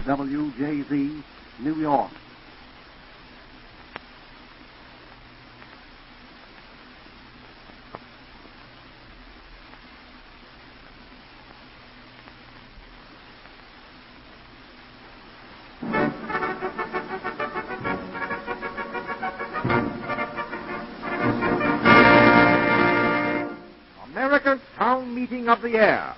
WJZ, New York. America's Town Meeting of the Air.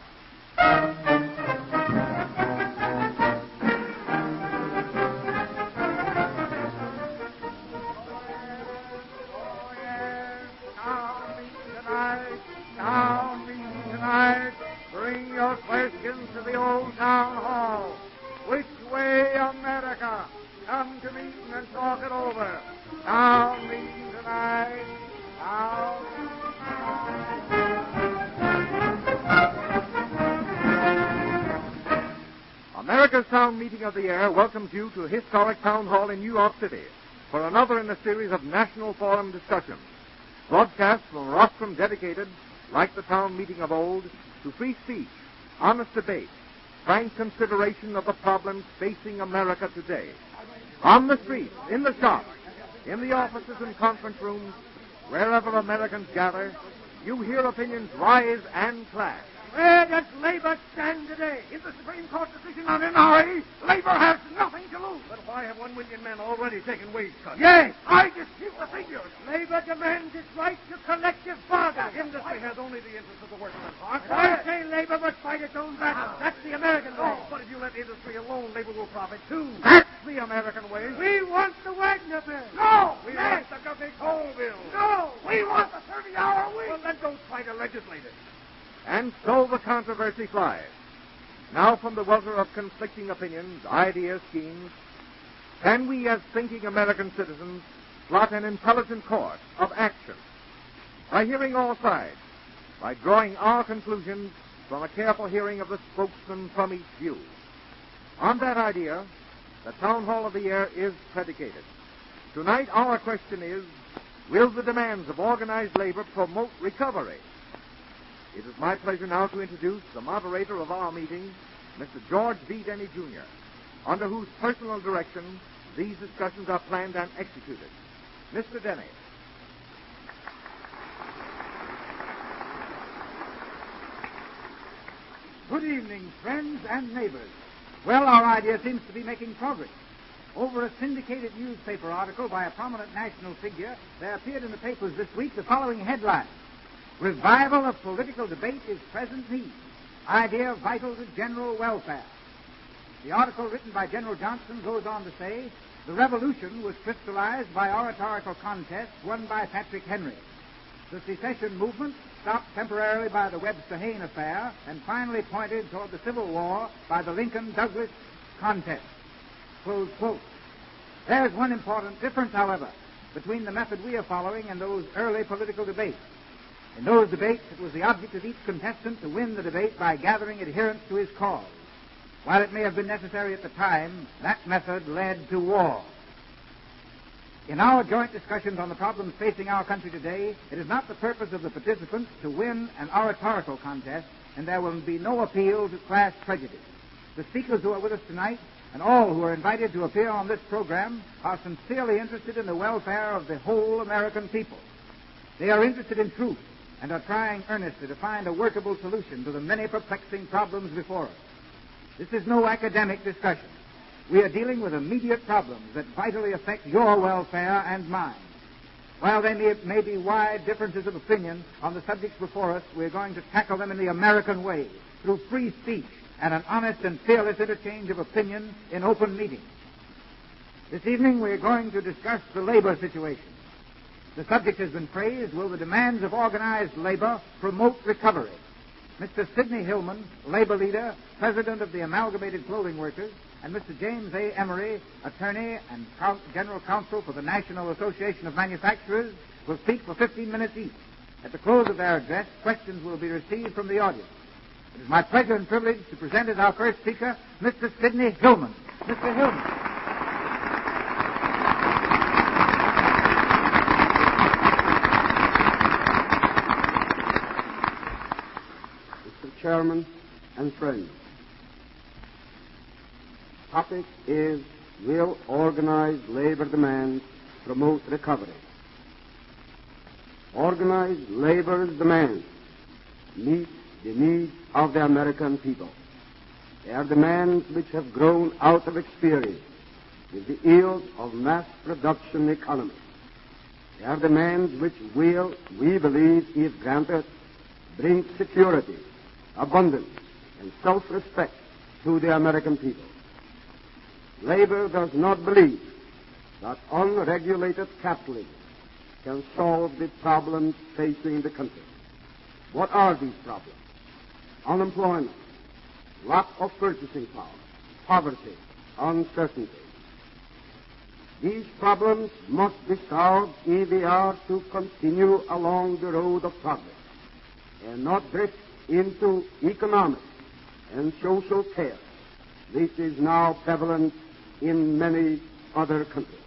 Town meeting tonight. Bring your questions to the old town hall. Which way, America? Come to meeting and talk it over. Town meeting tonight. Town meeting tonight. America's Town Meeting of the Air welcomes you to historic Town Hall in New York City for another in a series of national forum discussions. Broadcast from a rostrum dedicated, like the town meeting of old, to free speech, honest debate, frank consideration of the problems facing America today. On the streets, in the shops, in the offices and conference rooms, wherever Americans gather, you hear opinions rise and clash. Where does labor stand today? Is the Supreme Court decision on NRA? Labor has nothing to lose. But why have 1 million men already taken wage cuts? Yes, I dispute the figures. Labor demands its right to collective bargaining. Industry has only the interest of the workers at heart. I say labor must fight its own battle. That's the American way. Oh, but if you let industry alone, labor will profit too. That's the American way. We want the Wagner bill. No. We want the Guppy coal bill. No. We want the 30-hour week. Well, then don't try to legislate it. And so the controversy flies. Now from the welter of conflicting opinions, ideas, schemes, can we as thinking American citizens plot an intelligent course of action? By hearing all sides, by drawing our conclusions from a careful hearing of the spokesman from each view. On that idea, the Town Hall of the Air is predicated. Tonight our question is, will the demands of organized labor promote recovery? It is my pleasure now to introduce the moderator of our meeting, Mr. George V. Denny, Jr., under whose personal direction these discussions are planned and executed. Mr. Denny. Good evening, friends and neighbors. Well, our idea seems to be making progress. Over a syndicated newspaper article by a prominent national figure, there appeared in the papers this week the following headline: Revival of political debate is present need. Idea vital to general welfare. The article written by General Johnson goes on to say, the revolution was crystallized by oratorical contests won by Patrick Henry. The secession movement stopped temporarily by the Webster-Hayne affair and finally pointed toward the Civil War by the Lincoln-Douglas contest. Close quote. There's one important difference, however, between the method we are following and those early political debates. In those debates, it was the object of each contestant to win the debate by gathering adherents to his cause. While it may have been necessary at the time, that method led to war. In our joint discussions on the problems facing our country today, it is not the purpose of the participants to win an oratorical contest, and there will be no appeal to class prejudice. The speakers who are with us tonight, and all who are invited to appear on this program, are sincerely interested in the welfare of the whole American people. They are interested in truth, and are trying earnestly to find a workable solution to the many perplexing problems before us. This is no academic discussion. We are dealing with immediate problems that vitally affect your welfare and mine. While there may be wide differences of opinion on the subjects before us, we are going to tackle them in the American way, through free speech and an honest and fearless interchange of opinion in open meetings. This evening we are going to discuss the labor situation. The subject has been phrased, will the demands of organized labor promote recovery? Mr. Sidney Hillman, labor leader, president of the Amalgamated Clothing Workers, and Mr. James A. Emery, attorney and general counsel for the National Association of Manufacturers, will speak for 15 minutes each. At the close of their address, questions will be received from the audience. It is my pleasure and privilege to present as our first speaker, Mr. Sidney Hillman. Mr. Hillman. Chairman and friends, topic is, will organized labor demands promote recovery? Organized labor's demands meet the needs of the American people. They are demands which have grown out of experience with the ills of mass production economy. They are demands which will, we believe, if granted, bring security, abundance, and self-respect to the American people. Labor does not believe that unregulated capitalism can solve the problems facing the country. What are these problems? Unemployment, lack of purchasing power, poverty, uncertainty. These problems must be solved if we are to continue along the road of progress and not drift into economic and social chaos, which is now prevalent in many other countries.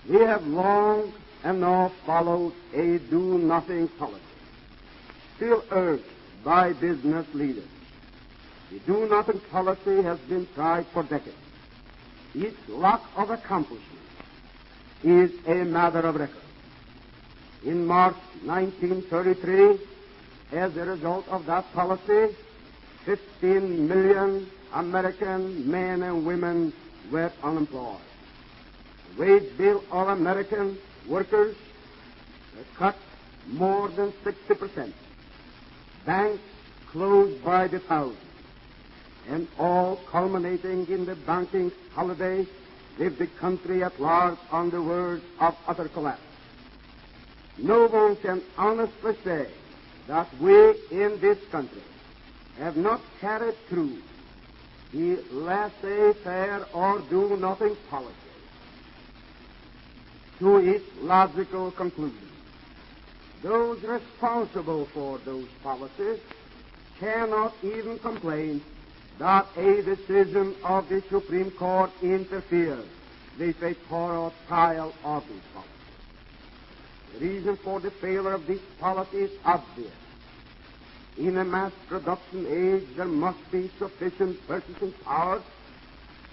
We have long and now followed a do-nothing policy, still urged by business leaders. The do-nothing policy has been tried for decades. Its lack of accomplishment is a matter of record. In March 1933, as a result of that policy, 15 million American men and women were unemployed. The wage bill of American workers was cut more than 60%. Banks closed by the thousands, and all culminating in the banking holiday with the country at large on the verge of utter collapse. No one can honestly say that we in this country have not carried through the laissez-faire or do-nothing policy to its logical conclusion. Those responsible for those policies cannot even complain that a decision of the Supreme Court interferes with a thorough trial of these policies. The reason for the failure of this policy is obvious. In a mass production age, there must be sufficient purchasing power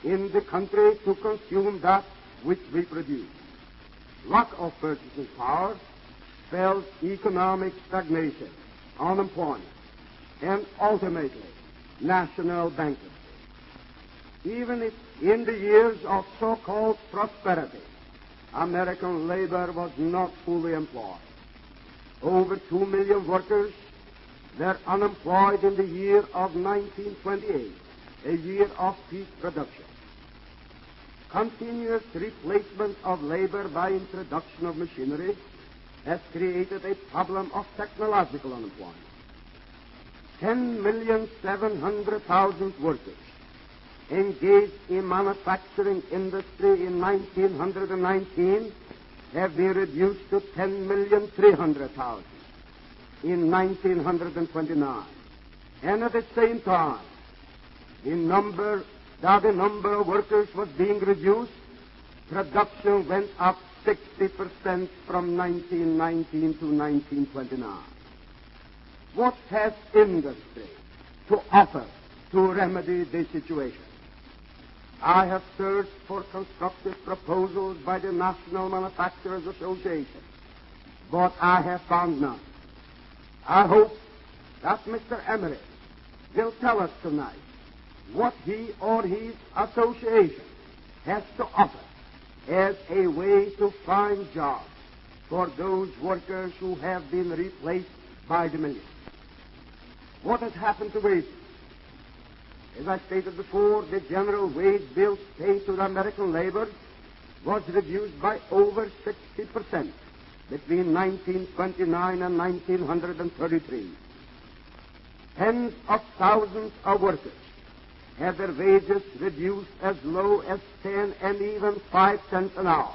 in the country to consume that which we produce. Lack of purchasing power spells economic stagnation, unemployment, and ultimately national bankruptcy. Even if in the years of so-called prosperity, American labor was not fully employed. Over 2 million workers were unemployed in the year of 1928, a year of peak production. Continuous replacement of labor by introduction of machinery has created a problem of technological unemployment. 10,700,000 workers engaged in manufacturing industry in 1919 have been reduced to 10,300,000 in 1929. And at the same time, the number of workers was being reduced, production went up 60% from 1919 to 1929. What has industry to offer to remedy this situation? I have searched for constructive proposals by the National Manufacturers Association, but I have found none. I hope that Mr. Emery will tell us tonight what he or his association has to offer as a way to find jobs for those workers who have been replaced by the millions. What has happened to wages? As I stated before, the general wage bill paid to the American labor was reduced by over 60% between 1929 and 1933. Tens of thousands of workers had their wages reduced as low as 10 and even 5 cents an hour.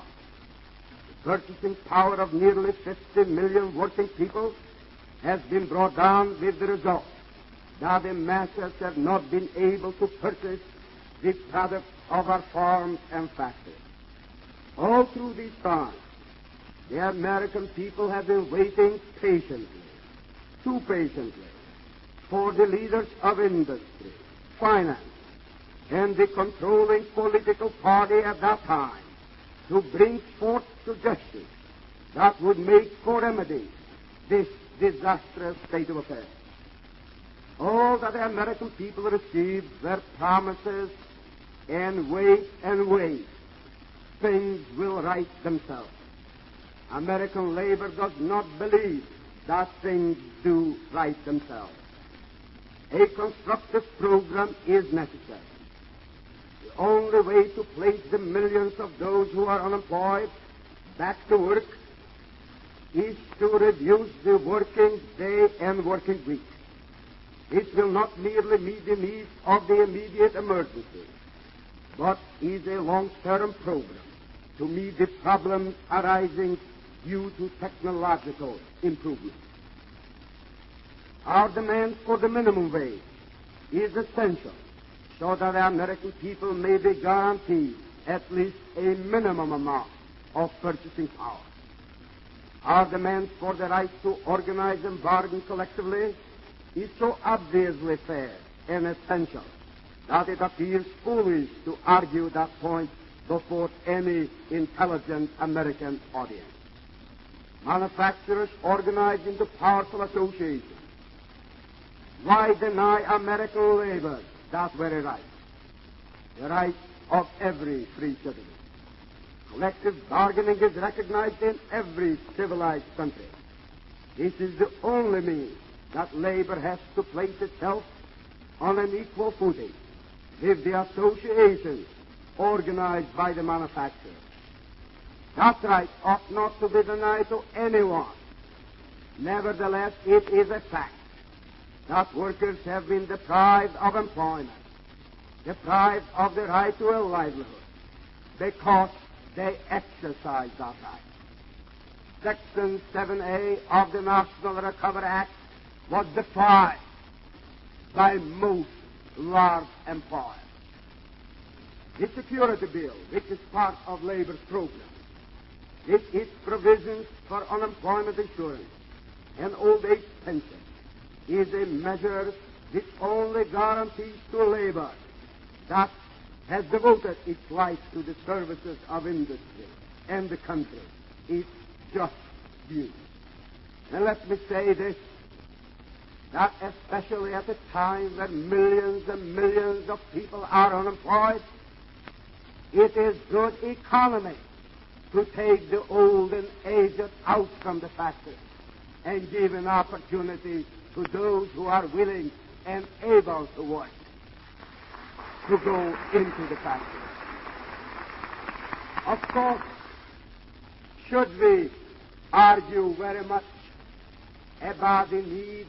The purchasing power of nearly 50 million working people has been brought down with the result that the masses have not been able to purchase the products of our farms and factories. All through these times, the American people have been waiting patiently, too patiently, for the leaders of industry, finance, and the controlling political party at that time to bring forth suggestions that would make for remedy this disastrous state of affairs. All that the American people received were promises, and wait and wait. Things will right themselves. American labor does not believe that things do right themselves. A constructive program is necessary. The only way to place the millions of those who are unemployed back to work is to reduce the working day and working week. It will not merely meet the needs of the immediate emergency, but is a long-term program to meet the problems arising due to technological improvement. Our demand for the minimum wage is essential so that the American people may be guaranteed at least a minimum amount of purchasing power. Our demand for the right to organize and bargain collectively is so obviously fair and essential that it appears foolish to argue that point before any intelligent American audience. Manufacturers organize into powerful associations. Why deny American labor that very right? The right of every free citizen. Collective bargaining is recognized in every civilized country. This is the only means that labor has to place itself on an equal footing with the associations organized by the manufacturers. That right ought not to be denied to anyone. Nevertheless, it is a fact that workers have been deprived of employment, deprived of the right to a livelihood, because they exercise that right. Section 7A of the National Recovery Act was defied by most large employers. The Security Bill, which is part of labor's program, with its provisions for unemployment insurance and old age pension, is a measure which only guarantees to labor that has devoted its life to the services of industry and the country its just due. And let me say this, that especially at a time when millions and millions of people are unemployed, it is good economy to take the old and aged out from the factory and give an opportunity to those who are willing and able to work to go into the factory. Of course, should we argue very much about the need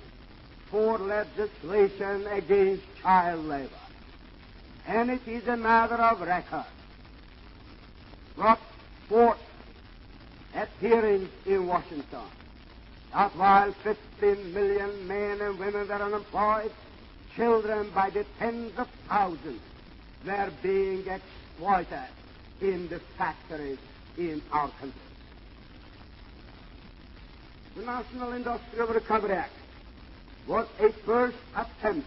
for legislation against child labor, and it is a matter of record, brought forth at hearings in Washington, that while 15 million men and women were unemployed, children by the tens of thousands were being exploited in the factories in our country. The National Industrial Recovery Act was a first attempt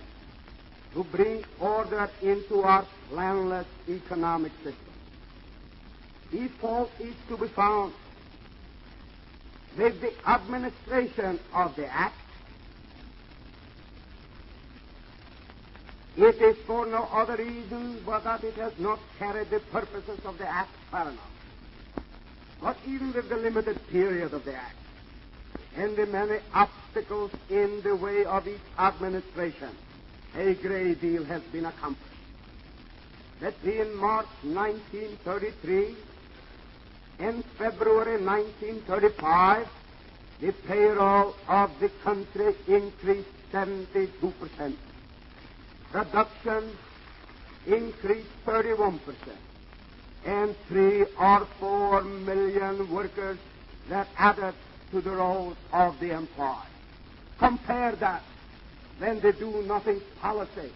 to bring order into our planless economic system. The fault is to be found with the administration of the Act. It is for no other reason but that it has not carried the purposes of the Act far enough. But even with the limited period of the Act and the many obstacles in the way of its administration, a great deal has been accomplished. Between March 1933 and February 1935, the payroll of the country increased 72%. Production increased 31%. And 3 or 4 million workers were added to the rolls of the employed. Compare that when the do-nothing policy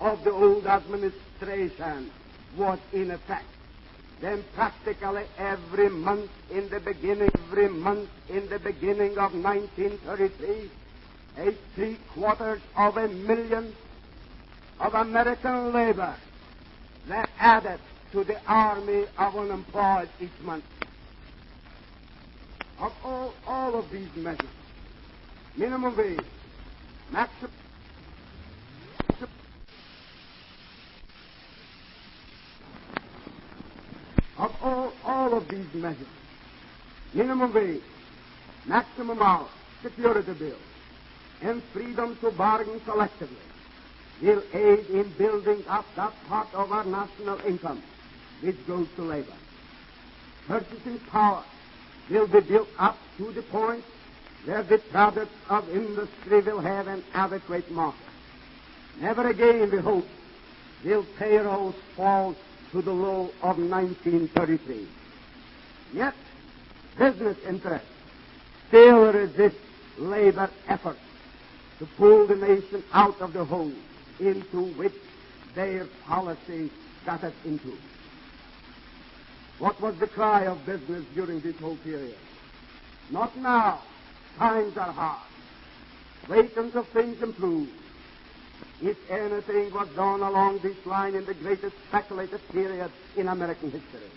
of the old administration was in effect. Then practically every month in the beginning of 1933, 3/4 of a million of American labor they're added to the army of unemployed each month. Of all of these measures, minimum wage, maximum of all of these measures, minimum wage, maximum hours, security bills, and freedom to bargain collectively will aid in building up that part of our national income which goes to labor. Purchasing power will be built up to the point where the products of industry will have an adequate market. Never again, we hope, will payrolls fall to the low of 1933. Yet, business interests still resist labor efforts to pull the nation out of the hole into which their policy got us into. What was the cry of business during this whole period? Not now. Times are hard. Wait until things improve. If anything was done along this line in the greatest speculative period in American history,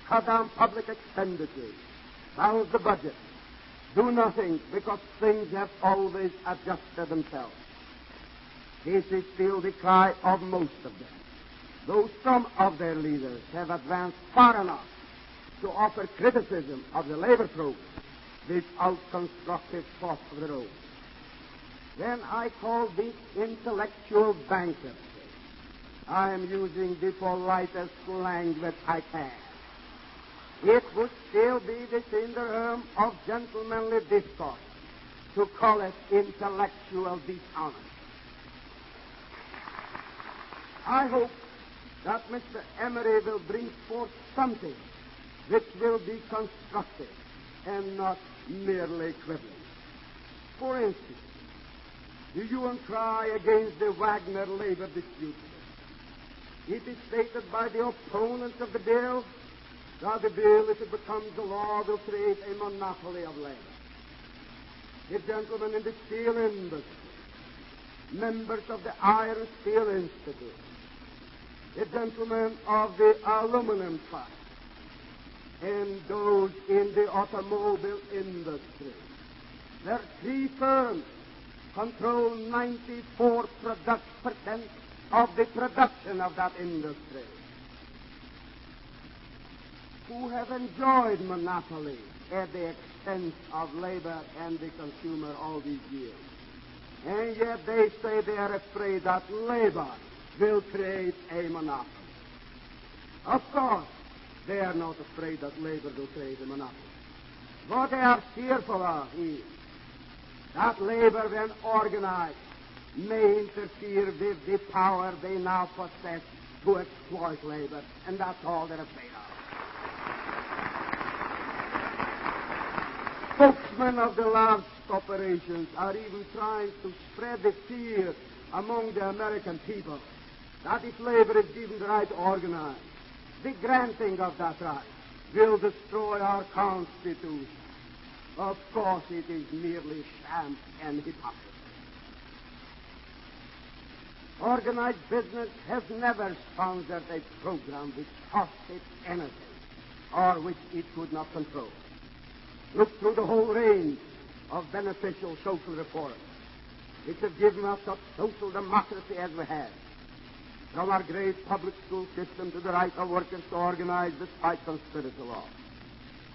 cut down public expenditures, balance the budget, do nothing because things have always adjusted themselves. This is still the cry of most of them, though some of their leaders have advanced far enough to offer criticism of the labor program without constructive thought of their own. When I call this intellectual bankruptcy, I am using the politest language I can. It would still be within the realm of gentlemanly discourse to call it intellectual dishonor. I hope that Mr. Emery will bring forth something which will be constructive and not merely quibbling. For instance, do you cry against the Wagner labor dispute? It is stated by the opponents of the bill that the bill, if it becomes a law, will create a monopoly of labor. The gentlemen in the steel industry, members of the Iron Steel Institute, the gentlemen of the aluminum trust, and those in the automobile industry. Their three firms control 94% of the production of that industry, who have enjoyed monopoly at the expense of labor and the consumer all these years. And yet they say they are afraid that labor will create a monopoly. Of course, they are not afraid that labor will create a monopoly. What they are fearful of is that labor, when organized, may interfere with the power they now possess to exploit labor, and that's all they're afraid of. Spokesmen of the large corporations are even trying to spread the fear among the American people that if labor is given the right to organize, the granting of that right will destroy our Constitution. Of course, it is merely sham and hypocrisy. Organized business has never sponsored a program which cost it anything or which it could not control. Look through the whole range of beneficial social reforms which have given us such social democracy as we have, from our great public school system to the right of workers to organize despite conspiracy law,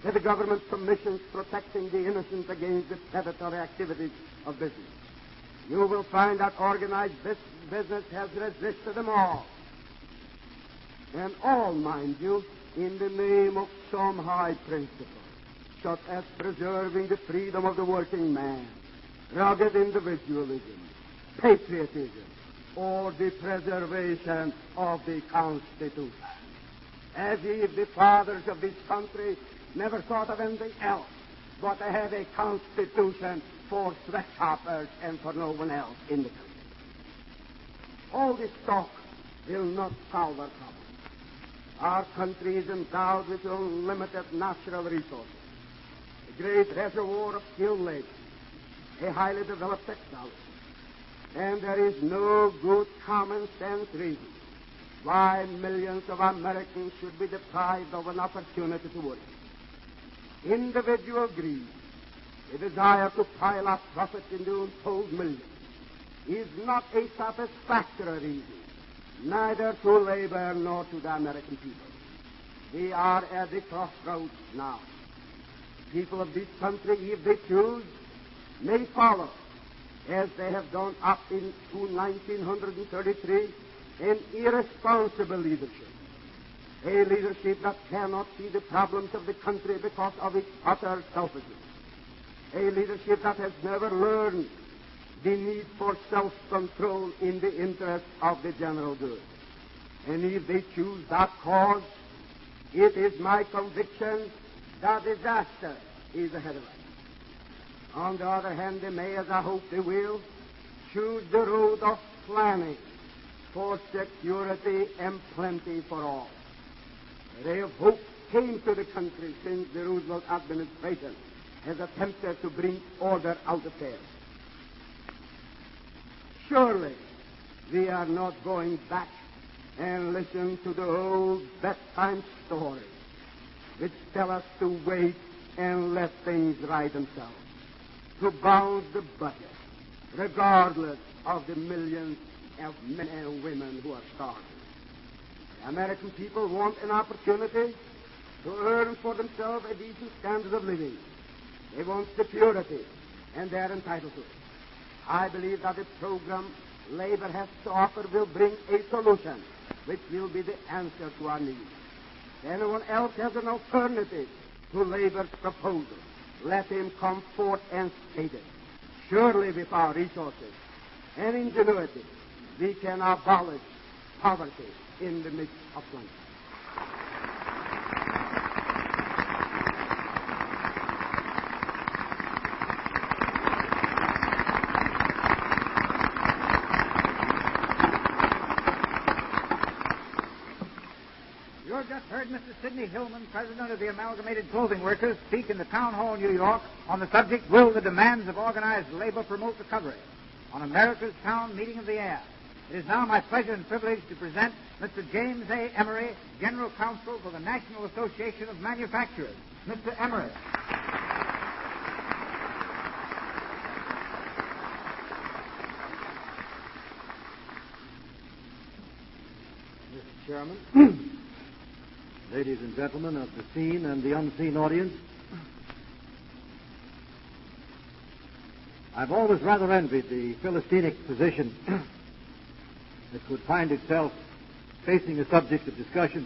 to the government commissions protecting the innocent against the predatory activities of business. You will find that organized business has resisted them all. And all, mind you, in the name of some high principle, such as preserving the freedom of the working man, rugged individualism, patriotism, or the preservation of the Constitution. As if the fathers of this country never thought of anything else but to have a Constitution for sweatshoppers and for no one else in the country. All this talk will not solve our problem. Our country is endowed with unlimited natural resources, a great reservoir of skilled labor, a highly developed technology, and there is no good common sense reason why millions of Americans should be deprived of an opportunity to work. Individual greed, the desire to pile up profit in the untold millions, is not a satisfactory reason, neither to labor nor to the American people. We are at the crossroads now. People of this country, if they choose, may follow, as they have done up into 1933, an irresponsible leadership. A leadership that cannot see the problems of the country because of its utter selfishness. A leadership that has never learned the need for self-control in the interest of the general good. And if they choose that course, it is my conviction that disaster is ahead of us. On the other hand, they may, as I hope they will, choose the road of planning for security and plenty for all. A ray of hope came to the country since the Roosevelt administration has attempted to bring order out of chaos. Surely we are not going back and listen to the old bedtime stories which tell us to wait and let things right themselves, to balance the budget, regardless of the millions of men and women who are starving. The American people want an opportunity to earn for themselves a decent standard of living. They want security, and they're entitled to it. I believe that the program labor has to offer will bring a solution which will be the answer to our needs. If anyone else has an alternative to labor's proposal, let him come forth and state it. Surely with our resources and ingenuity, we can abolish poverty in the midst of plenty. You have just heard Mr. Sidney Hillman, president of the Amalgamated Clothing Workers, speak in the Town Hall, New York, on the subject, Will the Demands of Organized Labor Promote Recovery? On America's Town Meeting of the Air. It is now my pleasure and privilege to present Mr. James A. Emery, General Counsel for the National Association of Manufacturers. Mr. Emery. Mr. Chairman, ladies and gentlemen of the seen and the unseen audience, I've always rather envied the Philistinic position that could find itself facing a subject of discussion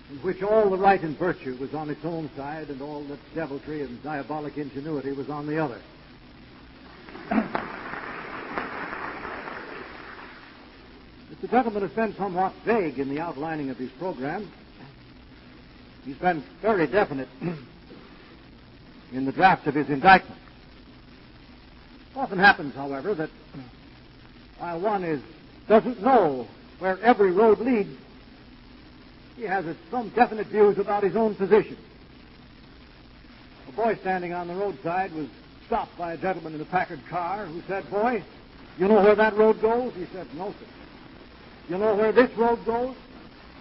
in which all the right and virtue was on its own side and all the deviltry and diabolic ingenuity was on the other. Mr. Gentleman has been somewhat vague in the outlining of his program. He's been very definite in the draft of his indictment. It often happens, however, that while one doesn't know where every road leads, he has some definite views about his own position. A boy standing on the roadside was stopped by a gentleman in a Packard car who said, "Boy, you know where that road goes?" He said, "No, sir." "You know where this road goes?"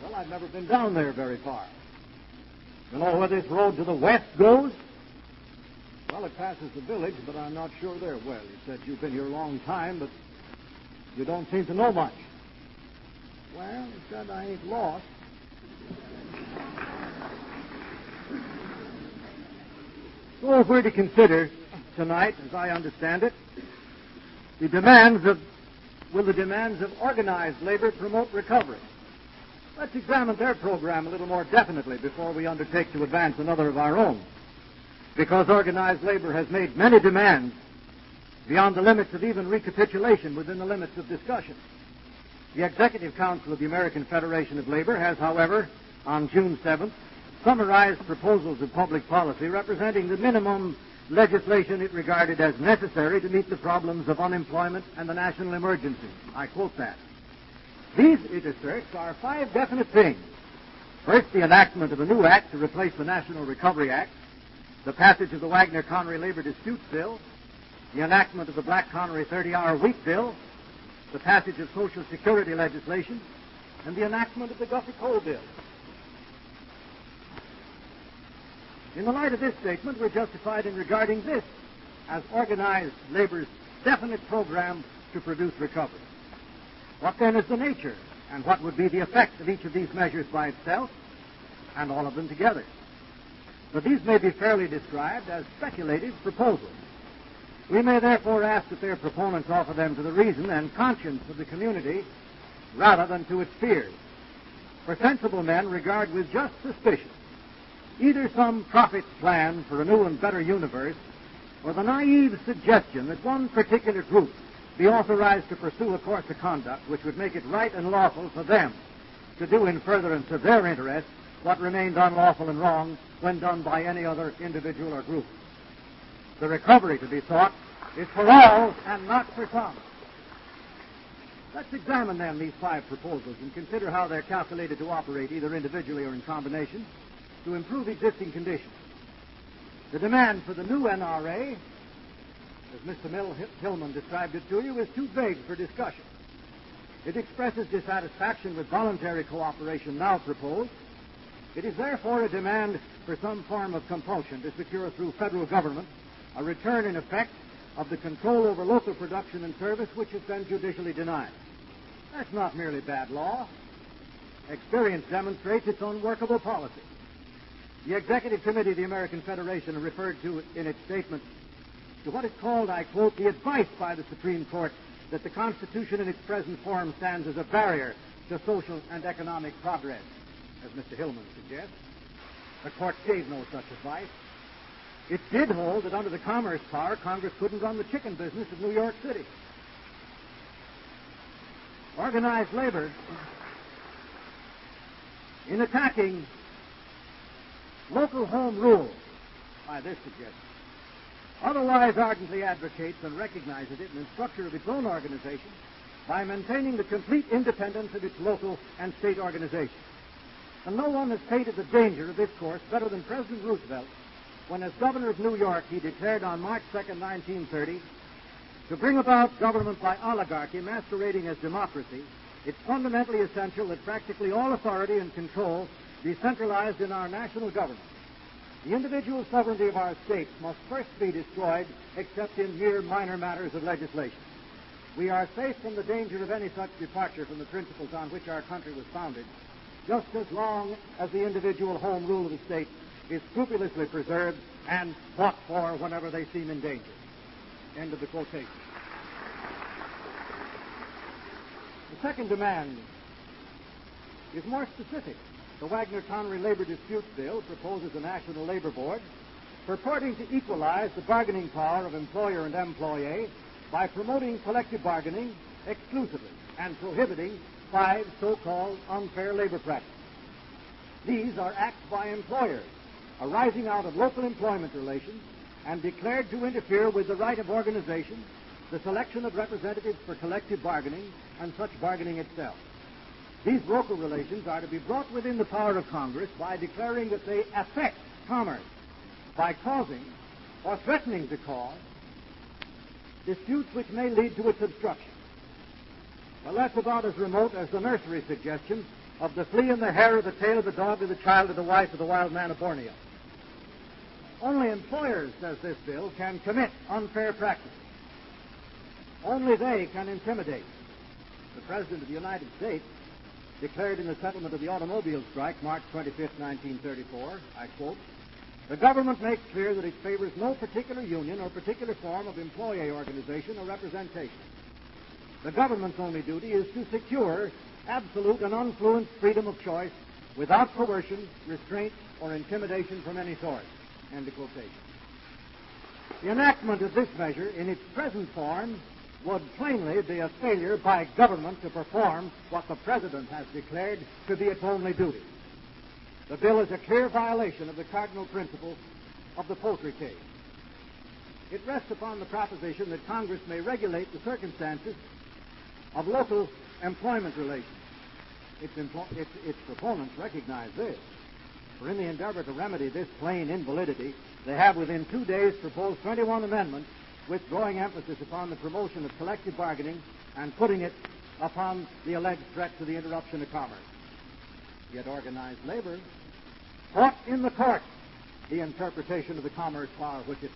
"Well, I've never been down there very far." "You know where this road to the west goes?" "Well, it passes the village, but I'm not sure there." "Well," he said, "you've been here a long time, but you don't seem to know much." "Well," he said, "I ain't lost." So if we're to consider tonight, as I understand it, will the demands of organized labor promote recovery? Let's examine their program a little more definitely before we undertake to advance another of our own. Because organized labor has made many demands beyond the limits of even recapitulation within the limits of discussion. The Executive Council of the American Federation of Labor has, however, on June 7th, summarized proposals of public policy representing the minimum legislation it regarded as necessary to meet the problems of unemployment and the national emergency. I quote that. These, it asserts, are 5 definite things. First, the enactment of a new act to replace the National Recovery Act, the passage of the Wagner-Connery Labor Disputes Bill, the enactment of the Black-Connery 30-hour week bill, the passage of Social Security legislation, and the enactment of the Guffey Coal Bill. In the light of this statement, we're justified in regarding this as organized labor's definite program to produce recovery. What then is the nature and what would be the effect of each of these measures by itself and all of them together? But these may be fairly described as speculative proposals. We may therefore ask that their proponents offer them to the reason and conscience of the community rather than to its fears. For sensible men regard with just suspicion either some prophet's plan for a new and better universe or the naive suggestion that one particular group be authorized to pursue a course of conduct which would make it right and lawful for them to do in furtherance of their interests what remained unlawful and wrong when done by any other individual or group. The recovery to be sought is for all and not for some. Let's examine then these 5 proposals and consider how they're calculated to operate either individually or in combination to improve existing conditions. The demand for the new NRA, as Mr. Hillman described it to you, is too vague for discussion. It expresses dissatisfaction with voluntary cooperation now proposed. It is therefore a demand for some form of compulsion to secure through federal government a return in effect of the control over local production and service which has been judicially denied. That's not merely bad law. Experience demonstrates its unworkable policy. The Executive Committee of the American Federation referred to in its statement to what is called, I quote, the advice by the Supreme Court that the Constitution in its present form stands as a barrier to social and economic progress, as Mr. Hillman suggests. The court gave no such advice. It did hold that under the commerce power, Congress couldn't run the chicken business of New York City. Organized labor, in attacking local home rule by this suggestion, otherwise ardently advocates and recognizes it in the structure of its own organization by maintaining the complete independence of its local and state organization. And no one has stated the danger of this course better than President Roosevelt when, as governor of New York, he declared on March 2nd, 1930, to bring about government by oligarchy masquerading as democracy, it's fundamentally essential that practically all authority and control be centralized in our national government. The individual sovereignty of our states must first be destroyed except in mere minor matters of legislation. We are safe from the danger of any such departure from the principles on which our country was founded, just as long as the individual home rule of the state is scrupulously preserved and fought for whenever they seem in danger. End of the quotation. The second demand is more specific. The Wagner-Connery Labor Disputes Bill proposes a national labor board purporting to equalize the bargaining power of employer and employee by promoting collective bargaining exclusively and prohibiting 5 so-called unfair labor practices. These are acts by employers arising out of local employment relations and declared to interfere with the right of organization, the selection of representatives for collective bargaining, and such bargaining itself. These local relations are to be brought within the power of Congress by declaring that they affect commerce by causing or threatening to cause disputes which may lead to its obstruction. Well, that's about as remote as the nursery suggestion of the flea and the hair of the tail of the dog of the child of the wife of the wild man of Borneo. Only employers, says this bill, can commit unfair practices. Only they can intimidate. The President of the United States declared in the settlement of the automobile strike, March 25, 1934, I quote, "The government makes clear that it favors no particular union or particular form of employee organization or representation. The government's only duty is to secure absolute and unfluenced freedom of choice without coercion, restraint, or intimidation from any sort." End of quotation. The enactment of this measure in its present form would plainly be a failure by government to perform what the President has declared to be its only duty. The bill is a clear violation of the cardinal principle of the poultry cage. It rests upon the proposition that Congress may regulate the circumstances of local employment relations. Its proponents recognize this. For in the endeavor to remedy this plain invalidity, they have within 2 days proposed 21 amendments with growing emphasis upon the promotion of collective bargaining and putting it upon the alleged threat to the interruption of commerce. Yet organized labor fought in the court the interpretation of the commerce power which it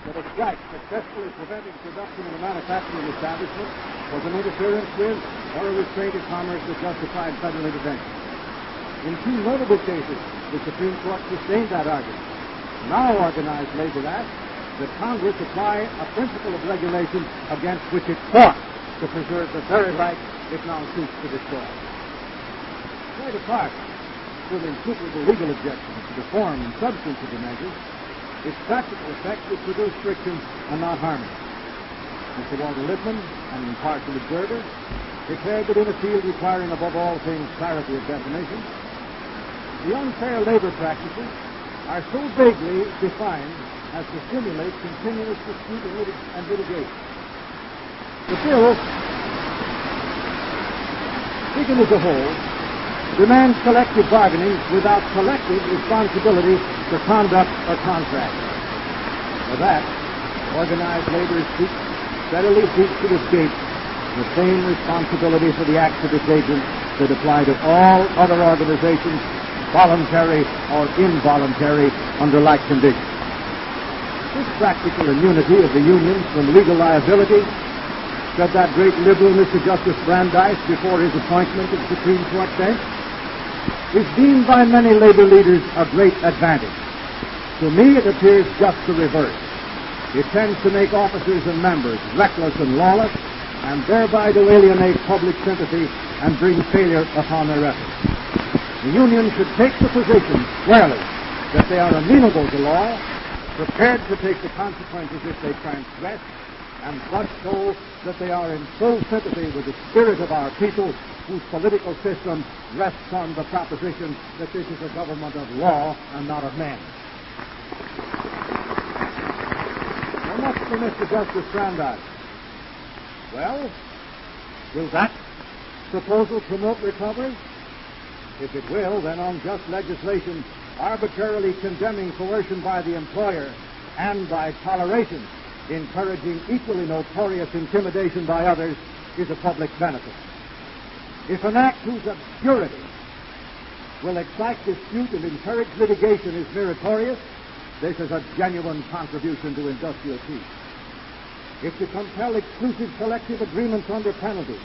that a strike successfully preventing production in a manufacturing establishment was an interference with or a restraint of commerce that justified federal intervention. In two notable cases, the Supreme Court sustained that argument. Now organized labor asks that Congress apply a principle of regulation against which it fought to preserve the very right it now seeks to destroy. Quite apart from insuperable legal objections to the form and substance of the measures, its practical effect would produce friction and not harmony. Mr. Walter Lippmann, an impartial observer, declared that in a field requiring above all things clarity of definition, the unfair labor practices are so vaguely defined as to stimulate continuous dispute and litigation. The bill, taken as a whole, demands collective bargaining without collective responsibility for conduct or contract. For that, organized labor steadily seeks to escape the same responsibility for the acts of its agents that apply to all other organizations, voluntary or involuntary, under like conditions. This practical immunity of the unions from legal liability, said that great liberal Mr. Justice Brandeis before his appointment to the Supreme Court bench, is deemed by many labor leaders a great advantage. To me, it appears just the reverse. It tends to make officers and members reckless and lawless, and thereby to alienate public sympathy and bring failure upon their efforts. The union should take the position squarely that they are amenable to law, prepared to take the consequences if they transgress, and thus so that they are in full sympathy with the spirit of our people, whose political system rests on the proposition that this is a government of law and not of men. So much for Mr. Justice Brandeis. Well, will that proposal promote recovery? If it will, then unjust legislation arbitrarily condemning coercion by the employer and by toleration encouraging equally notorious intimidation by others is a public benefit. If an act whose obscurity will excite dispute and encourage litigation is meritorious, this is a genuine contribution to industrial peace. If to compel exclusive collective agreements under penalty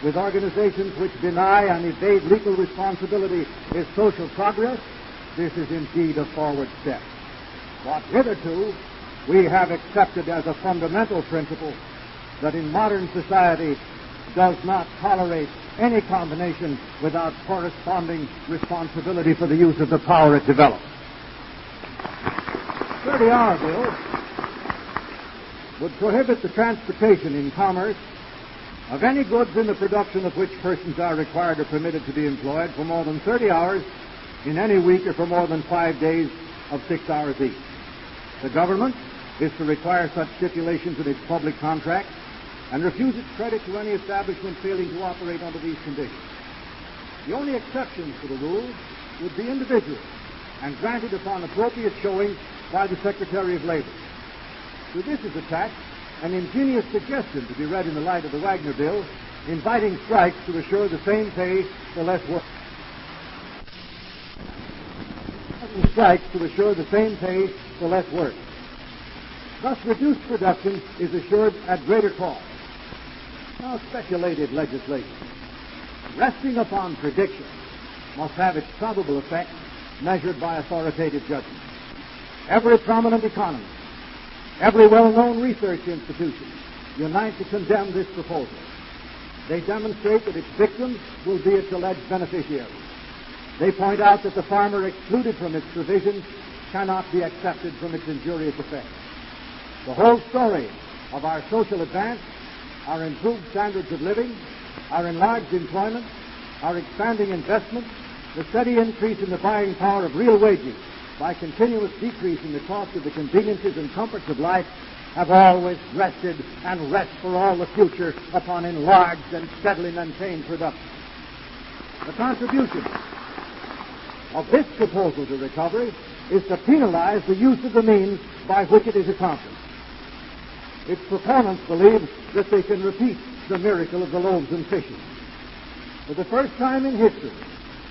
with organizations which deny and evade legal responsibility is social progress, this is indeed a forward step. What hitherto we have accepted as a fundamental principle that in modern society does not tolerate any combination without corresponding responsibility for the use of the power it develops. 30-hour bill would prohibit the transportation in commerce of any goods in the production of which persons are required or permitted to be employed for more than 30 hours in any week or for more than 5 days of 6 hours each. The government is to require such stipulations in its public contracts and refuse its credit to any establishment failing to operate under these conditions. The only exceptions to the rule would be individual and granted upon appropriate showing by the Secretary of Labor. To this is attached an ingenious suggestion to be read in the light of the Wagner Bill, inviting strikes to assure the same pay for less work. Strikes to assure the same pay for less work. Thus, reduced production is assured at greater cost. Now, speculative legislation, resting upon prediction, must have its probable effect measured by authoritative judgment. Every prominent economist, every well-known research institution unite to condemn this proposal. They demonstrate that its victims will be its alleged beneficiaries. They point out that the farmer excluded from its provisions cannot be accepted from its injurious effects. The whole story of our social advance, our improved standards of living, our enlarged employment, our expanding investment, the steady increase in the buying power of real wages by continuous decrease in the cost of the conveniences and comforts of life have always rested and rest for all the future upon enlarged and steadily maintained production. The contribution of this proposal to recovery is to penalize the use of the means by which it is accomplished. Its proponents believe that they can repeat the miracle of the loaves and fishes. For the first time in history,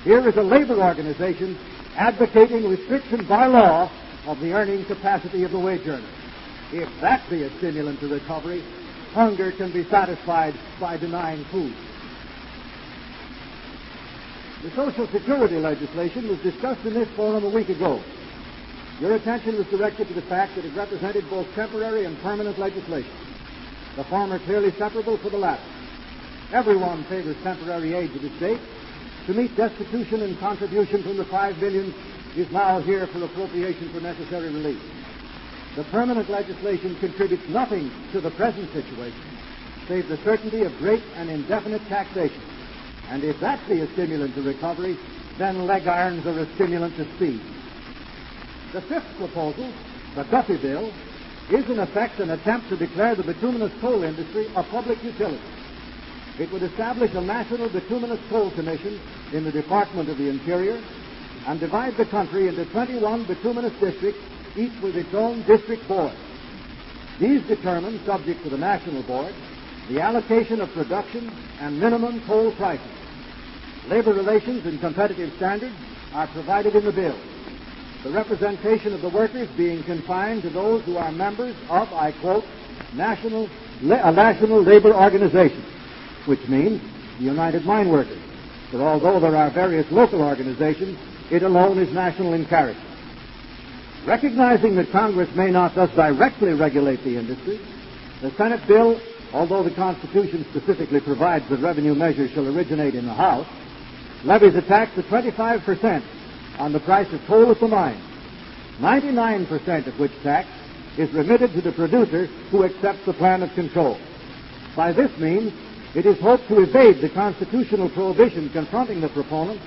here is a labor organization advocating restriction by law of the earning capacity of the wage earner. If that be a stimulant to recovery, hunger can be satisfied by denying food. The Social Security legislation was discussed in this forum a week ago. Your attention was directed to the fact that it represented both temporary and permanent legislation, the former clearly separable for the latter. Everyone favors temporary aid to the state to meet destitution, and contribution from the $5 billion is now here for appropriation for necessary relief. The permanent legislation contributes nothing to the present situation, save the certainty of great and indefinite taxation. And if that be a stimulant to recovery, then leg irons are a stimulant to speed. The fifth proposal, the Duffy Bill, is in effect an attempt to declare the bituminous coal industry a public utility. It would establish a national bituminous coal commission in the Department of the Interior and divide the country into 21 bituminous districts, each with its own district board. These determine, subject to the national board, the allocation of production and minimum coal prices. Labor relations and competitive standards are provided in the bill, the representation of the workers being confined to those who are members of, I quote, a national labor organization, which means the United Mine Workers. For although there are various local organizations, it alone is national in character. Recognizing that Congress may not thus directly regulate the industry, the Senate bill, although the Constitution specifically provides that revenue measures shall originate in the House, levies a tax of 25% on the price of coal at the mine, 99% of which tax is remitted to the producer who accepts the plan of control. By this means, it is hoped to evade the constitutional prohibition confronting the proponents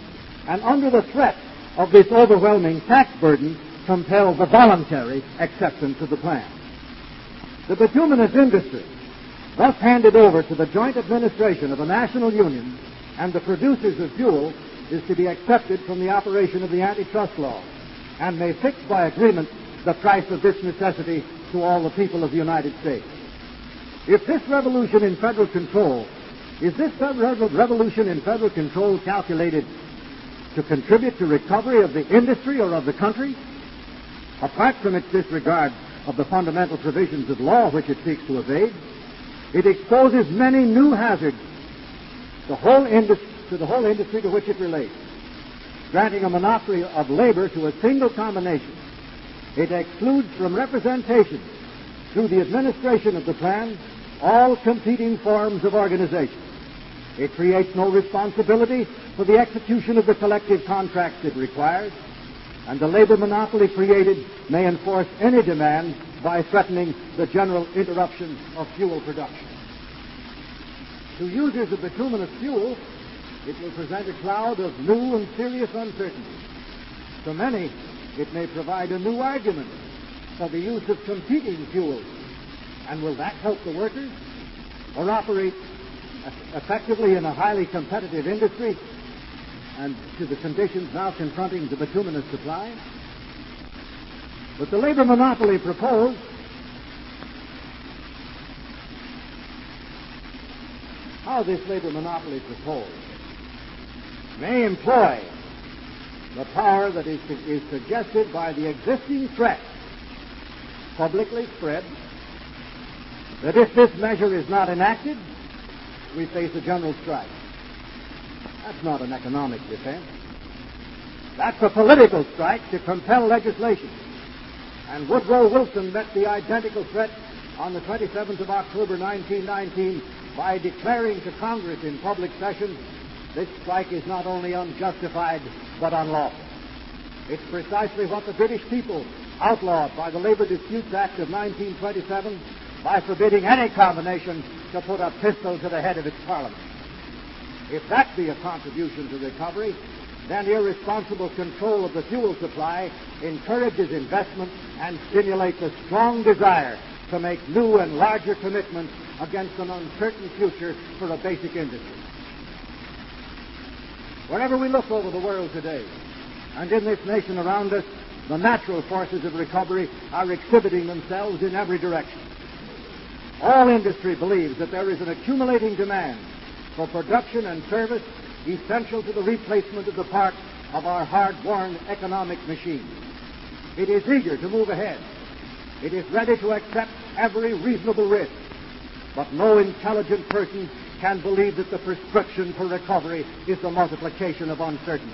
and, under the threat of this overwhelming tax burden, compel the voluntary acceptance of the plan. The bituminous industry, thus handed over to the joint administration of a national union and the producers of fuel, is to be accepted from the operation of the antitrust law and may fix by agreement the price of this necessity to all the people of the United States. If this revolution in federal control, is this revolution in federal control calculated to contribute to recovery of the industry or of the country? Apart from its disregard of the fundamental provisions of law which it seeks to evade, it exposes many new hazards to the whole industry to which it relates. Granting a monopoly of labor to a single combination, it excludes from representation through the administration of the plan all competing forms of organization. It creates no responsibility for the execution of the collective contracts it requires, and the labor monopoly created may enforce any demand by threatening the general interruption of fuel production. To users of bituminous fuel, it will present a cloud of new and serious uncertainty. To many, it may provide a new argument for the use of competing fuels. And will that help the workers or operate effectively in a highly competitive industry and to the conditions now confronting the bituminous supply? But the labor monopoly proposed how this labor monopoly proposed may employ the power that is suggested by the existing threat publicly spread that if this measure is not enacted, we face a general strike. That's not an economic defense. That's a political strike to compel legislation. And Woodrow Wilson met the identical threat on the 27th of October, 1919, by declaring to Congress in public session, this strike is not only unjustified, but unlawful. It's precisely what the British people outlawed by the Labor Disputes Act of 1927 by forbidding any combination to put a pistol to the head of its parliament. If that be a contribution to recovery, then irresponsible control of the fuel supply encourages investment and stimulates a strong desire to make new and larger commitments against an uncertain future for a basic industry. Wherever we look over the world today, and in this nation around us, The natural forces of recovery are exhibiting themselves in every direction. All industry believes that there is an accumulating demand for production and service essential to the replacement of the parts of our hard-worn economic machine. It is eager to move ahead. It is ready to accept every reasonable risk. But no intelligent person can believe that the prescription for recovery is the multiplication of uncertainty.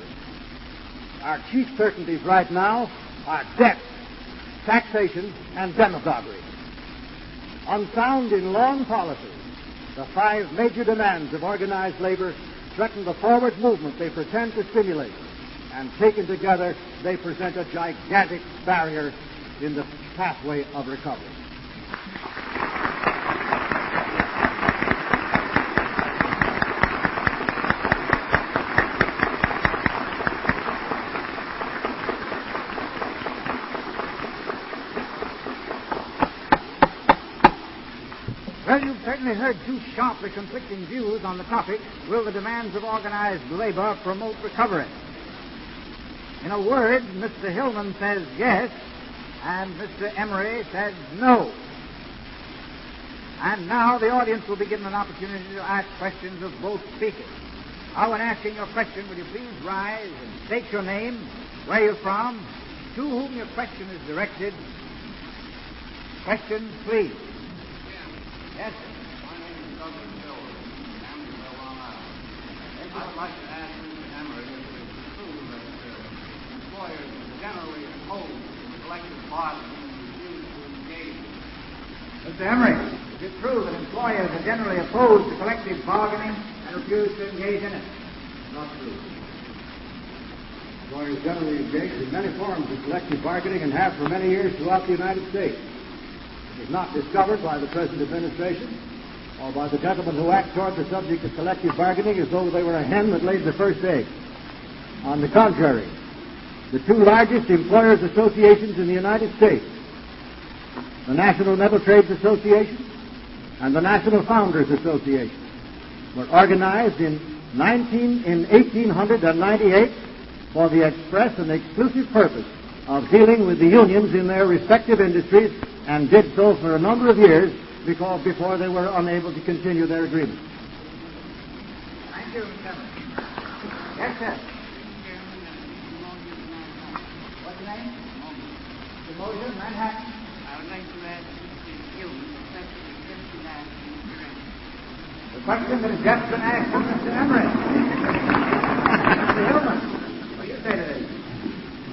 Our chief certainties right now are debt, taxation, and demagoguery. Unsound in long policy, the 5 major demands of organized labor threaten the forward movement they pretend to stimulate, and taken together, they present a gigantic barrier in the pathway of recovery. Well, you've certainly heard two sharply conflicting views on the topic, will the demands of organized labor promote recovery? In a word, Mr. Hillman says yes, and Mr. Emery says no. And now the audience will be given an opportunity to ask questions of both speakers. Now, when asking your question, will you please rise and state your name, where you're from, to whom your question is directed. Questions, please. Yes, sir. My name is Douglas Miller, Amityville, Long Island. I'd like to ask Mr. Emery if it is true that employers generally oppose collective bargaining and refuse to engage. Mr. Emery, is it true that employers are generally opposed to collective bargaining and refuse to engage in it? Not true. Employers generally engage in many forms of collective bargaining and have for many years throughout the United States. It was not discovered by the present administration or by the gentlemen who act toward the subject of collective bargaining as though they were a hen that laid the first egg. On the contrary, the 2 largest employers' associations in the United States, the National Metal Trades Association and the National Founders Association, were organized in 1898 for the express and exclusive purpose of dealing with the unions in their respective industries, and did so for a number of years because before they were unable to continue their agreement. Thank you, Mr. Emery. Yes, sir. What's your name? Demotion, Manhattan. I would like to ask Mr. Hillman the question that just been asked to Mr. Emery. The question that has just been asked of Mr. Emery. Mr. Hillman, what do you say to this?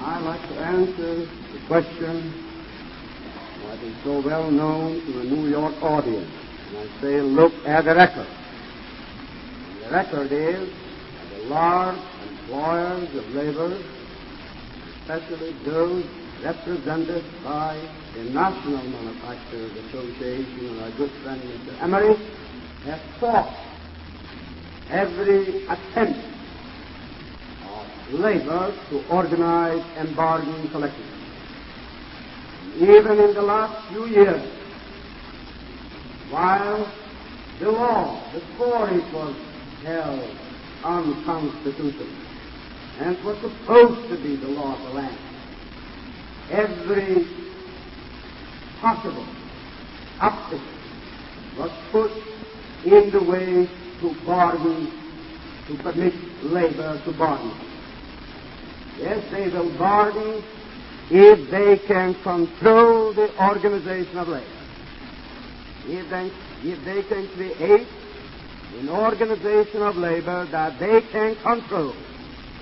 I'd like to answer the question that is so well known to the New York audience. And I say, look at the record. And the record is that the large employers of labor, especially those represented by the National Manufacturers Association and our good friend Mr. Emery, have fought every attempt of labor to organize and bargain collectively. Even in the last few years, while the law, before it was held unconstitutional, and it was supposed to be the law of the land, every possible obstacle was put in the way to bargain, to permit labor to bargain. Yes, they will bargain if they can control the organization of labor. If they can create an organization of labor that they can control,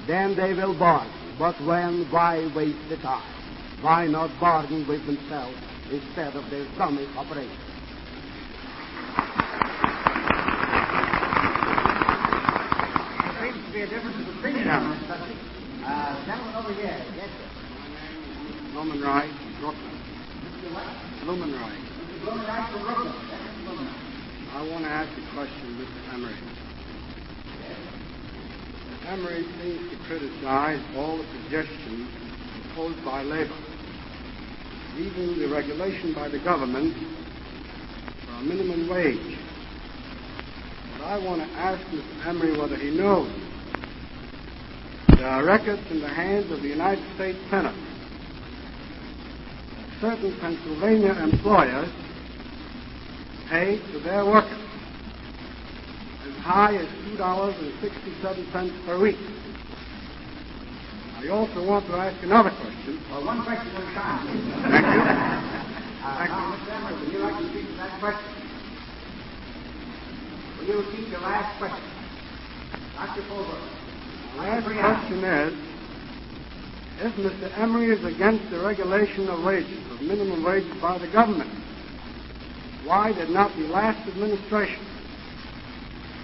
then they will bargain. But why waste the time? Why not bargain with themselves instead of their dummy operation? There seems to be a difference of opinion on this subject. Gentleman over here. Yes, sir. Blumenreich, Brooklyn. Mr. what? Blumenreich. Mr. Blumenreich from Brooklyn. Mr. Blumenreich. I want to ask a question, Mr. Emery. Mr. Emery seems to criticize all the suggestions proposed by labor, even the regulation by the government for a minimum wage. But I want to ask Mr. Emery whether he knows there are records in the hands of the United States Senate certain Pennsylvania employers pay to their workers as high as $2.67 per week. I also want to ask another question. Well, one question at a time. Thank you. Thank you. Mr. Emery, would you like to speak to that question? Will you repeat your last question? Dr. Fulber. The last question is, if Mr. Emery is against the regulation of wages, of minimum wages by the government, why did not the last administration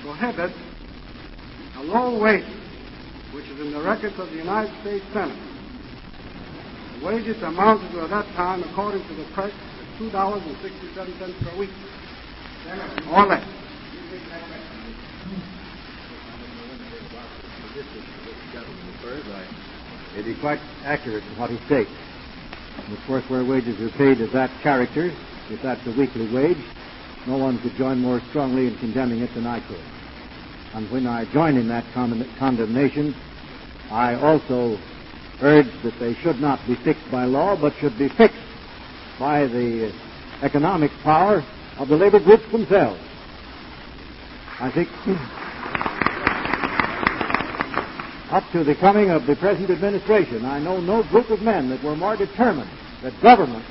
prohibit a low wage, which is in the records of the United States Senate? The wages amounted to at that time, according to the press, $2.67 per week, or less. It is quite accurate in what he states. And of course, where wages are paid of that character, if that's a weekly wage, no one could join more strongly in condemning it than I could. And when I join in that condemnation, I also urge that they should not be fixed by law, but should be fixed by the economic power of the labor groups themselves. I think up to the coming of the present administration, I know no group of men that were more determined that government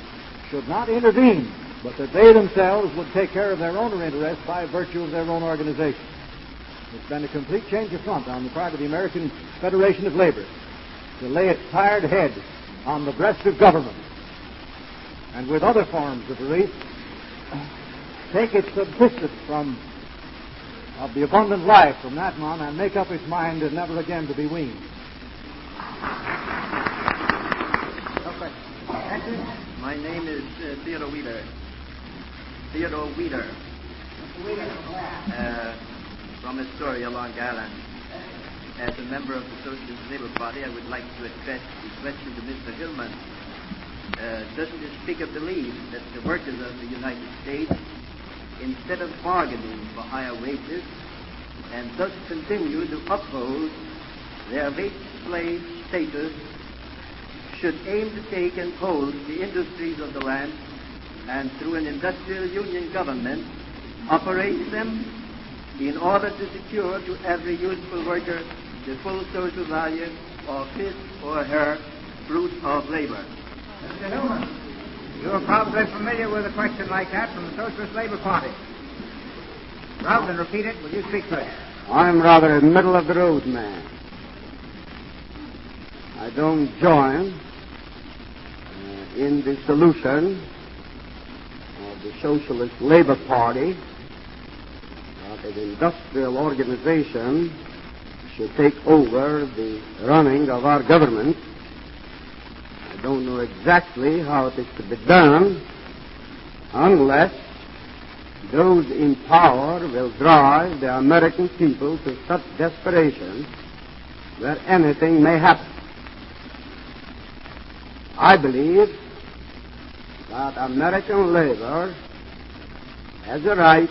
should not intervene, but that they themselves would take care of their own interests by virtue of their own organization. It's been a complete change of front on the part of the American Federation of Labor to lay its tired head on the breast of government, and with other forms of relief, take its subsistence of the abundant life from that man and make up its mind never again to be weaned. My name is Theodore Wheeler. Theodore Wheeler. From Astoria, Long Island. As a member of the Socialist Labor Party, I would like to address the question to Mr. Hillman. Doesn't this speaker believe that the workers of the United States, instead of bargaining for higher wages, and thus continue to uphold their late slave status, should aim to take and hold the industries of the land, and through an industrial union government, operate them in order to secure to every useful worker the full social value of his or her fruit of labor? Mr. Hillman, you're probably familiar with a question like that from the Socialist Labor Party. Rather than repeat it, will you speak to it? I'm rather a middle-of-the-road man. I don't join in the solution of the Socialist Labor Party that an industrial organization should take over the running of our government. I don't know exactly how it is to be done unless those in power will drive the American people to such desperation that anything may happen. I believe that American labor has a right,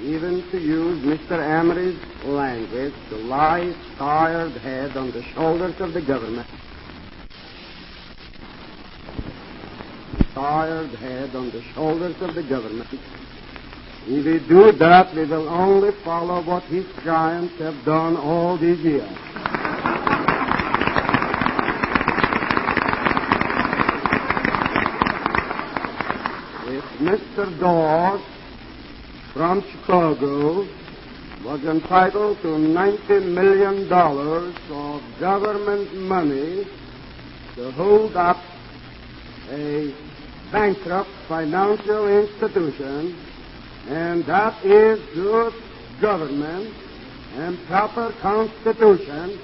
even to use Mr. Emery's language, to lie its tired head on the shoulders of the government. Tired head on the shoulders of the government. If we do that, we will only follow what his giants have done all these years. If Mr. Dawes from Chicago was entitled to $90 million of government money to hold up a bankrupt financial institution, and that is good government and proper constitution,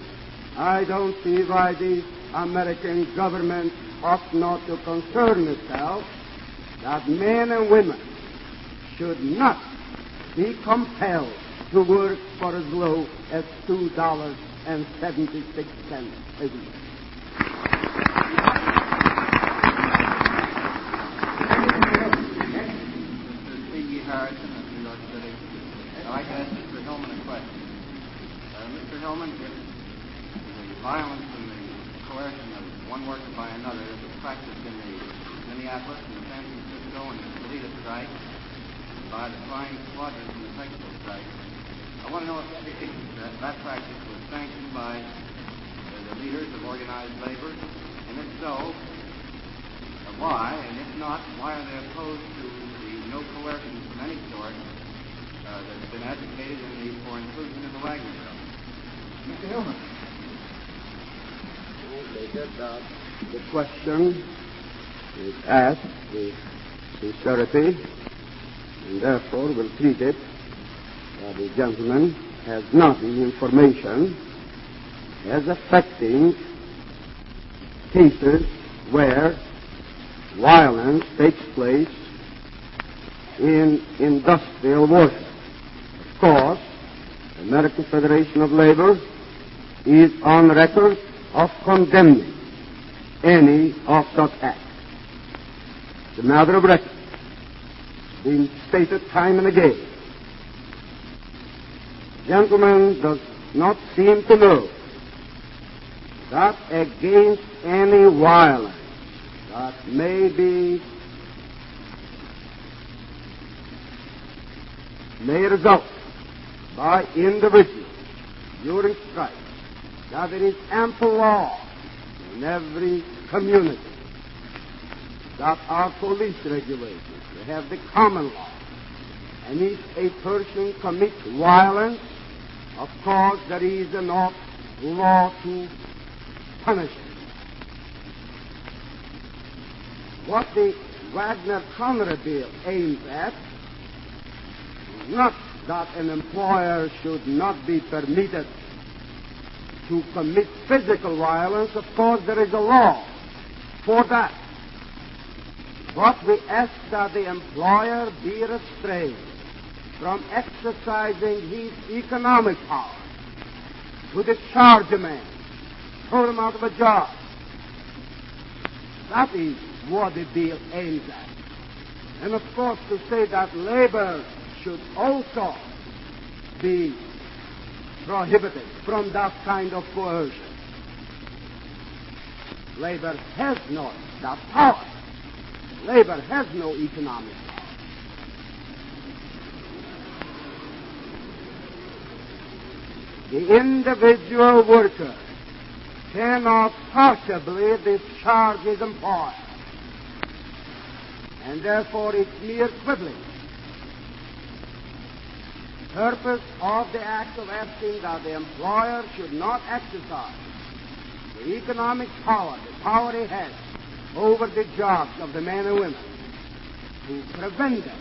I don't see why the American government ought not to concern itself that men and women should not be compelled to work for as low as $2.76 a week. I'd like to ask Mr. Hillman a question. Mr. Hillman, if the violence and the coercion of one worker by another is a practice in the Minneapolis and San Francisco and the Toledo strike, by the Flying Squadron from the Mexico strike. I want to know if that practice was sanctioned by the leaders of organized labor, and if so, why? And if not, why are they opposed to the no coercion from any sort that's been advocated for inclusion in the Wagner Bill? Mr. Hillman. The question is asked with sincerity, and therefore will treat it that the gentleman has not the information as affecting cases where violence takes place in industrial worship. Of course, the American Federation of Labor is on record of condemning any of such acts. It's a matter of record, being stated time and again. The gentleman does not seem to know that against any violence that may result by individuals during strike, that there is ample law in every community, that our police regulations, they have the common law, and if a person commits violence, of course there is enough law to punish him. What the Wagner-Conrad bill aims at is not that an employer should not be permitted to commit physical violence. Of course, there is a law for that. But we ask that the employer be restrained from exercising his economic power to discharge a man, throw him out of a job. That is what the bill aims at. And of course, to say that labor should also be prohibited from that kind of coercion. Labor has not that power. Labor has no economic power. The individual worker cannot possibly discharge his employer, and therefore it's mere quibbling. The purpose of the act of asking that the employer should not exercise the economic power, the power he has over the jobs of the men and women, to prevent them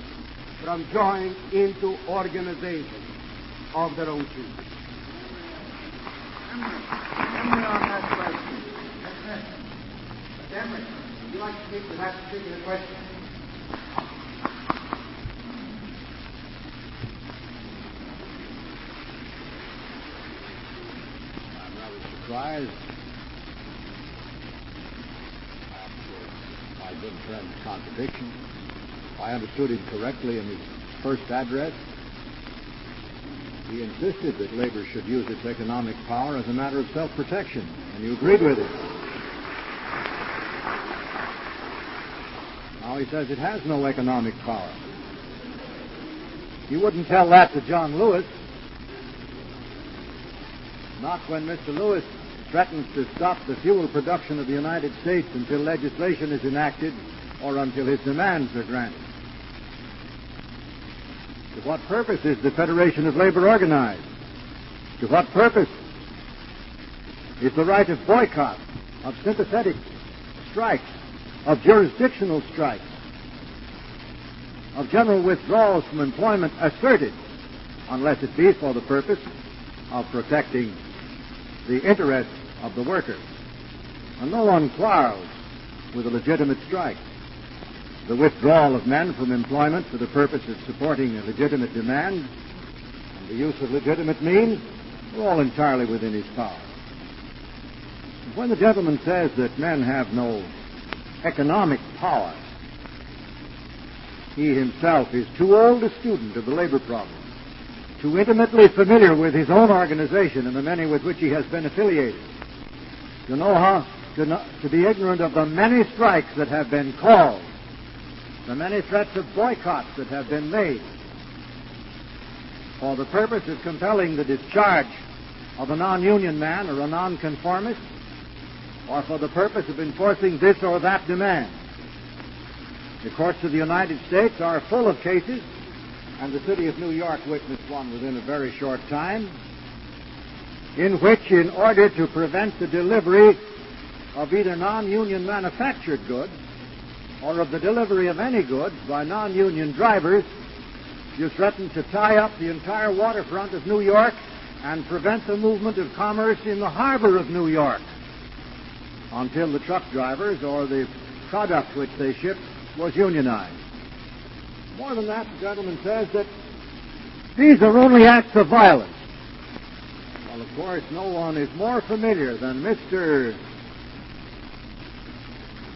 from joining into organizations of their own choosing. Henry, on that question. Henry, would you like to speak to that particular question? I'm rather surprised at my good friend's contradiction. If I understood him correctly in his first address, he insisted that labor should use its economic power as a matter of self-protection, and you agreed with him. Now he says it has no economic power. You wouldn't tell that to John Lewis. Not when Mr. Lewis threatens to stop the fuel production of the United States until legislation is enacted or until his demands are granted. To what purpose is the Federation of Labor organized? To what purpose is the right of boycott, of sympathetic strikes, of jurisdictional strikes, of general withdrawals from employment asserted, unless it be for the purpose of protecting the interests of the workers? And no one quarrels with a legitimate strike. The withdrawal of men from employment for the purpose of supporting a legitimate demand and the use of legitimate means are all entirely within his power. When the gentleman says that men have no economic power, he himself is too old a student of the labor problem, too intimately familiar with his own organization and the many with which he has been affiliated, to know how to be ignorant of the many strikes that have been called, the many threats of boycotts that have been made, for the purpose of compelling the discharge of a non-union man or a non-conformist, or for the purpose of enforcing this or that demand. The courts of the United States are full of cases, and the city of New York witnessed one within a very short time, in which, in order to prevent the delivery of either non-union manufactured goods or of the delivery of any goods by non-union drivers, you threatened to tie up the entire waterfront of New York and prevent the movement of commerce in the harbor of New York until the truck drivers or the product which they shipped was unionized. More than that, the gentleman says that these are only acts of violence. Well, of course, no one is more familiar than Mr.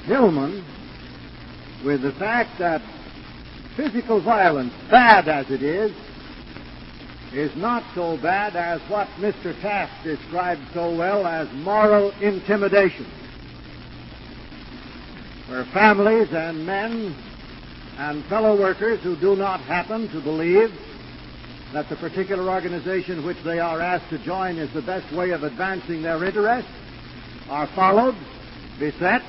Hillman with the fact that physical violence, bad as it is not so bad as what Mr. Taft described so well as moral intimidation, where families and men and fellow workers who do not happen to believe that the particular organization which they are asked to join is the best way of advancing their interests are followed, beset,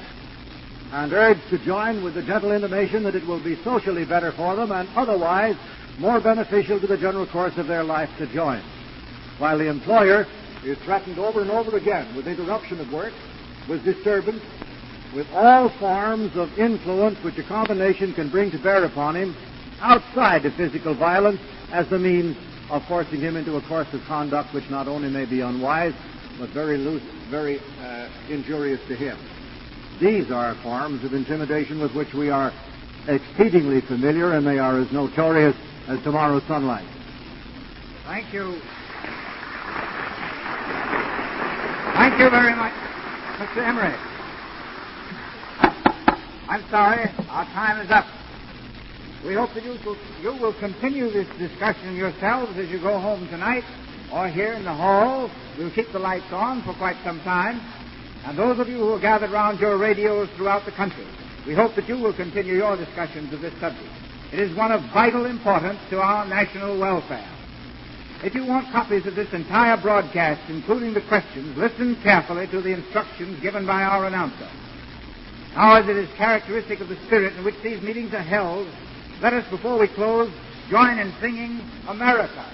and urged to join with the gentle intimation that it will be socially better for them and otherwise more beneficial to the general course of their life to join, while the employer is threatened over and over again with interruption of work, with disturbance, with all forms of influence which a combination can bring to bear upon him outside of physical violence as the means of forcing him into a course of conduct which not only may be unwise, but very injurious to him. These are forms of intimidation with which we are exceedingly familiar, and they are as notorious as tomorrow's sunlight. Thank you. Thank you very much, Mr. Emery. I'm sorry, our time is up. We hope that you will continue this discussion yourselves as you go home tonight, or here in the hall. We'll keep the lights on for quite some time. And those of you who are gathered round your radios throughout the country, we hope that you will continue your discussions of this subject. It is one of vital importance to our national welfare. If you want copies of this entire broadcast, including the questions, listen carefully to the instructions given by our announcer. Now, as it is characteristic of the spirit in which these meetings are held, let us, before we close, join in singing America.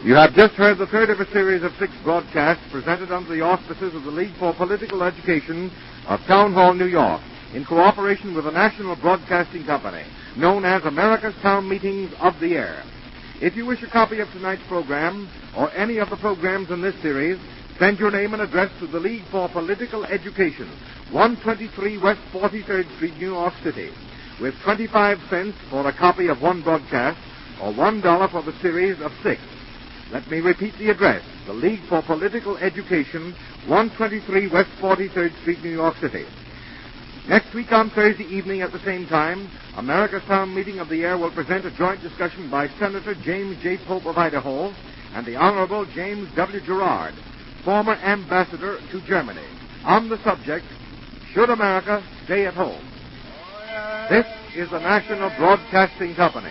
You have just heard the third of a series of 6 broadcasts presented under the auspices of the League for Political Education of Town Hall, New York, in cooperation with the National Broadcasting Company, known as America's Town Meetings of the Air. If you wish a copy of tonight's program, or any of the programs in this series, send your name and address to the League for Political Education, 123 West 43rd Street, New York City, with 25 cents for a copy of one broadcast, or $1 for the series of 6. Let me repeat the address. The League for Political Education, 123 West 43rd Street, New York City. Next week on Thursday evening at the same time, America's Town Meeting of the Air will present a joint discussion by Senator James J. Pope of Idaho and the Honorable James W. Gerard, former ambassador to Germany, on the subject, Should America Stay at Home? This is the National Broadcasting Company.